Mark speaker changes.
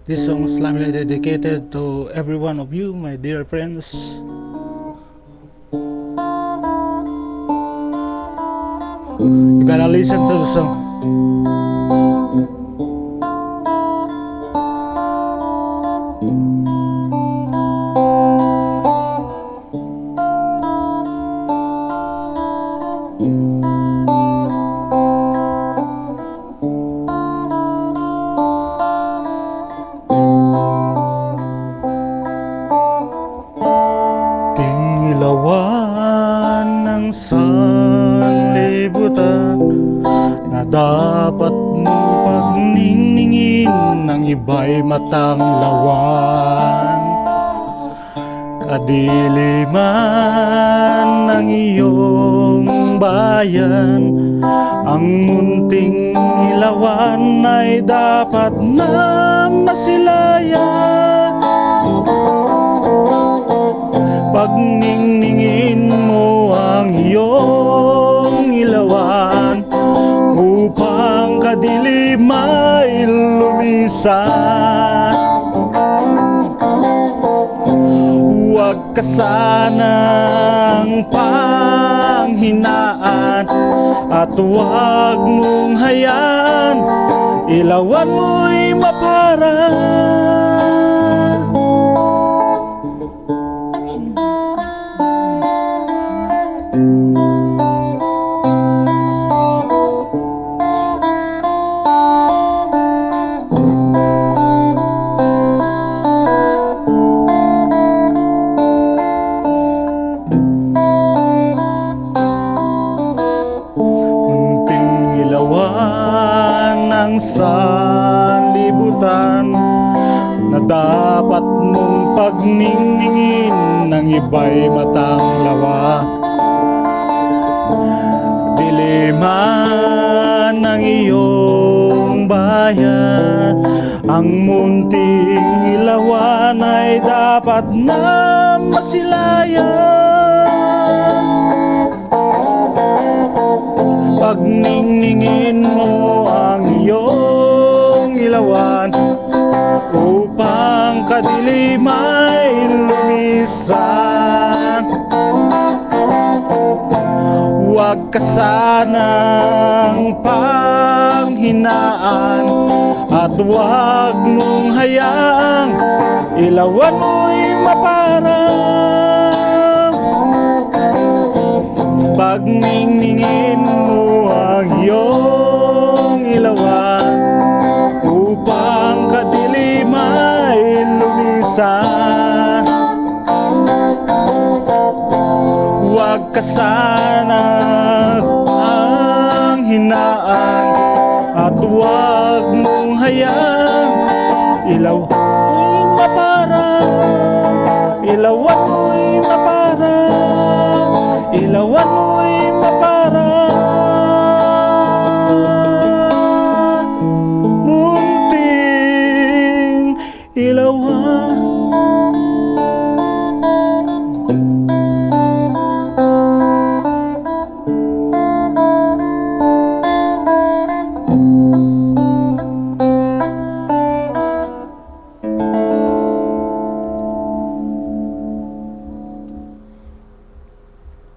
Speaker 1: This song is slightly dedicated to every one of you, my dear friends. You gotta listen to the song. Tingilawan ng sanlibutan na dapat mong pagniningin ng iba'y matang lawan. Kadiliman ng iyong bayan, ang munting ilawan ay dapat na masilayan. Pagningningin mo ang iyong ilawan upang kadilim ay lumisan. Huwag ka sanang panghinaan at huwag mong hayaan ilawan mo'y maparang. Ng sanlibutan na dapat mong pagningningin ng iba'y matang lawa. Diliman ng iyong bayan, ang munting ilawan ay dapat na masilayan. Pagningningin mo ang iyong ilawan upang kadilim ay lumisan. Huwag ka sanang panghinaan at huwag mong hayaang ilawan mo'y maparang. Pagningningin mo ang iyong ilawan upang kadilim ay lumisan. Huwag ka sanang hinaan at huwag mong hayaan ilaw ay maparang.